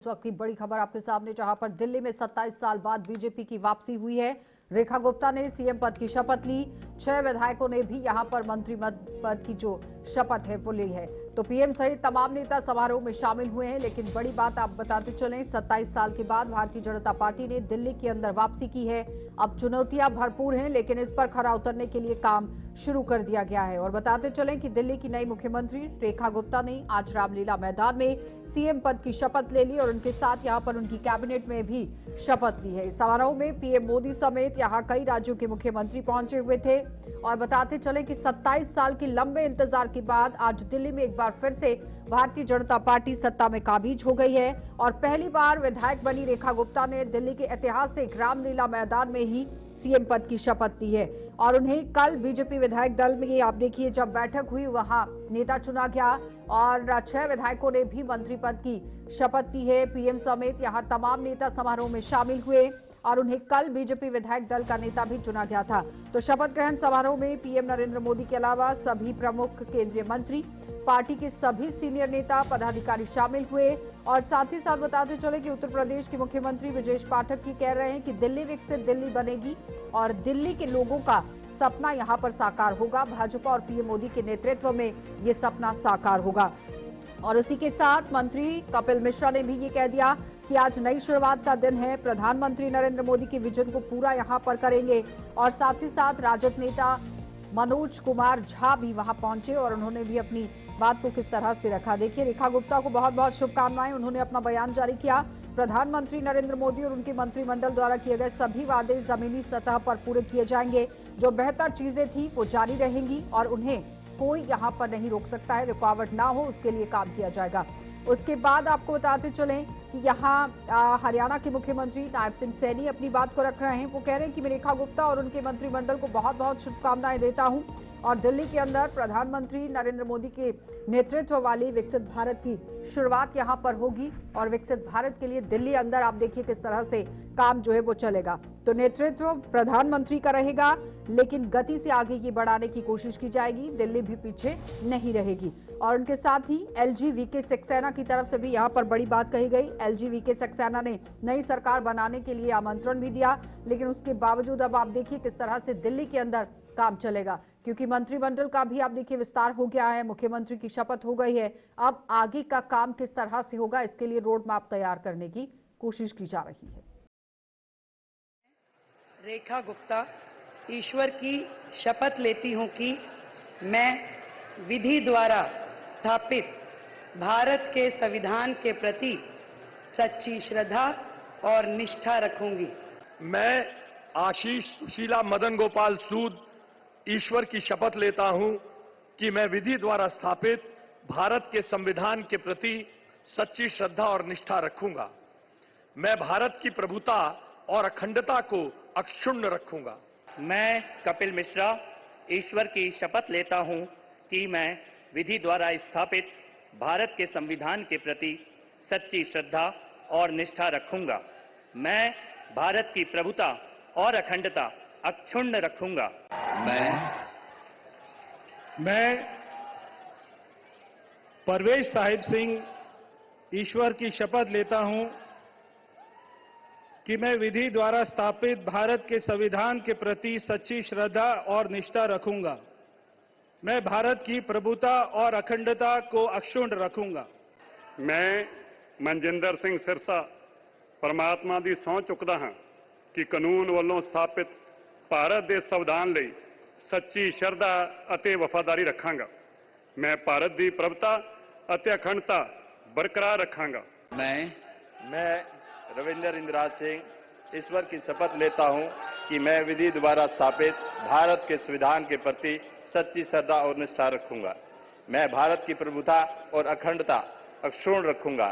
इस वक्त की बड़ी खबर आपके सामने, जहां पर दिल्ली में 27 साल बाद बीजेपी की वापसी हुई है। रेखा गुप्ता ने सीएम पद की शपथ ली। 6 विधायकों ने भी यहां पर मंत्री पद की जो शपथ है वो ली है। तो पीएम सहित तमाम नेता समारोह में शामिल हुए हैं। लेकिन बड़ी बात आप बताते चलें, 27 साल के बाद भारतीय जनता पार्टी ने दिल्ली के अंदर वापसी की है। अब चुनौतियां भरपूर हैं, लेकिन इस पर खरा उतरने के लिए काम शुरू कर दिया गया है। और बताते चलें कि दिल्ली की नई मुख्यमंत्री रेखा गुप्ता ने आज रामलीला मैदान में सीएम पद की शपथ ले ली और उनके साथ यहां पर उनकी कैबिनेट में भी शपथ ली है। इस समारोह में पीएम मोदी समेत यहां कई राज्यों के मुख्यमंत्री पहुंचे हुए थे। और बताते चले कि 27 साल के लंबे इंतजार के बाद आज दिल्ली में एक बार फिर से भारतीय जनता पार्टी सत्ता में काबिज हो गई है। और पहली बार विधायक बनी रेखा गुप्ता ने दिल्ली के ऐतिहासिक रामलीला मैदान में ही सीएम पद की शपथ ली है। और उन्हें कल बीजेपी विधायक दल में आप देखिए जब बैठक हुई वहां नेता चुना गया और 6 विधायकों ने भी मंत्री पद की शपथ ली है। पीएम समेत यहां तमाम नेता समारोह में शामिल हुए और उन्हें कल बीजेपी विधायक दल का नेता भी चुना गया था। तो शपथ ग्रहण समारोह में पीएम नरेंद्र मोदी के अलावा सभी प्रमुख केंद्रीय मंत्री, पार्टी के सभी सीनियर नेता, पदाधिकारी शामिल हुए। और साथ ही साथ बताते चले कि उत्तर प्रदेश के मुख्यमंत्री ब्रजेश पाठक की कह रहे हैं कि दिल्ली विकसित दिल्ली बनेगी और दिल्ली के लोगों का सपना यहां पर साकार होगा। भाजपा और पीएम मोदी के नेतृत्व में ये सपना साकार होगा। और इसी के साथ मंत्री कपिल मिश्रा ने भी ये कह दिया कि आज नई शुरुआत का दिन है। प्रधानमंत्री नरेंद्र मोदी के विजन को पूरा यहां पर करेंगे। और साथ ही साथ राजद नेता मनोज कुमार झा भी वहां पहुंचे और उन्होंने भी अपनी बात को किस तरह से रखा। देखिए, रेखा गुप्ता को बहुत बहुत शुभकामनाएं। उन्होंने अपना बयान जारी किया। प्रधानमंत्री नरेंद्र मोदी और उनके मंत्रिमंडल द्वारा किए गए सभी वादे जमीनी सतह पर पूरे किए जाएंगे। जो बेहतर चीजें थी वो जारी रहेंगी और उन्हें कोई यहां पर नहीं रोक सकता है। रुकावट ना हो उसके लिए काम किया जाएगा। उसके बाद आपको बताते चलें कि यहाँ हरियाणा के मुख्यमंत्री नायब सिंह सैनी अपनी बात को रख रहे हैं। वो कह रहे हैं कि मैं रेखा गुप्ता और उनके मंत्रिमंडल को बहुत बहुत शुभकामनाएं देता हूं और दिल्ली के अंदर प्रधानमंत्री नरेंद्र मोदी के नेतृत्व वाली विकसित भारत की शुरुआत यहां पर होगी। और विकसित भारत के लिए दिल्ली अंदर आप देखिए किस तरह से काम जो है वो चलेगा। तो नेतृत्व प्रधानमंत्री का रहेगा, लेकिन गति से आगे ये बढ़ाने की कोशिश की जाएगी। दिल्ली भी पीछे नहीं रहेगी। और उनके साथ ही एलजी वीके सक्सेना की तरफ से भी यहां पर बड़ी बात कही गई। एलजी वीके सक्सेना ने नई सरकार बनाने के लिए आमंत्रण भी दिया, लेकिन उसके बावजूद अब आप देखिए किस तरह से दिल्ली के अंदर काम चलेगा, क्योंकि मंत्रिमंडल का भी आप देखिए विस्तार हो गया है, मुख्यमंत्री की शपथ हो गई है। अब आगे का काम किस तरह से होगा, इसके लिए रोड मैप तैयार करने की कोशिश की जा रही है। रेखा गुप्ता ईश्वर की शपथ लेती हूं कि मैं विधि द्वारा स्थापित भारत के संविधान के प्रति सच्ची श्रद्धा और निष्ठा रखूंगी। मैं आशीष सुशीला मदन गोपाल सूद ईश्वर की शपथ लेता हूं कि मैं विधि द्वारा स्थापित भारत के संविधान के प्रति सच्ची श्रद्धा और निष्ठा रखूंगा। मैं भारत की प्रभुता और अखंडता को अक्षुण्ण रखूंगा। मैं कपिल मिश्रा ईश्वर की शपथ लेता हूं कि मैं विधि द्वारा स्थापित भारत के संविधान के प्रति सच्ची श्रद्धा और निष्ठा रखूंगा। मैं भारत की प्रभुता और अखंडता अक्षुण्ण रखूंगा। मैं परवेज साहिब सिंह ईश्वर की शपथ लेता हूं कि मैं विधि द्वारा स्थापित भारत के संविधान के प्रति सच्ची श्रद्धा और निष्ठा रखूंगा। मैं भारत की प्रभुता और अखंडता को अक्षुण्ण रखूंगा। मैं मनजिंदर सिंह सिरसा परमात्मा ਦੀ ਸਹੁੰ ਚੁੱਕਦਾ ਹਾਂ ਕਿ ਕਾਨੂੰਨ ਵੱਲੋਂ ਸਥਾਪਿਤ ਭਾਰਤ ਦੇ ਸੰਵਿਧਾਨ ਲਈ ਸੱਚੀ ਸ਼ਰਧਾ ਅਤੇ ਵਫਾਦਾਰੀ ਰੱਖਾਂਗਾ। ਮੈਂ ਭਾਰਤ ਦੀ ਪ੍ਰਭੁਤਾ ਅਤੇ ਅਖੰਡਤਾ ਬਰਕਰਾਰ ਰੱਖਾਂਗਾ। मैं रविंदर इंद्राज सिंह ईश्वर की शपथ लेता हूं कि मैं विधि द्वारा स्थापित भारत के संविधान के प्रति सच्ची श्रद्धा और निष्ठा रखूंगा। मैं भारत की प्रभुता और अखंडता अक्षुण्ण रखूंगा।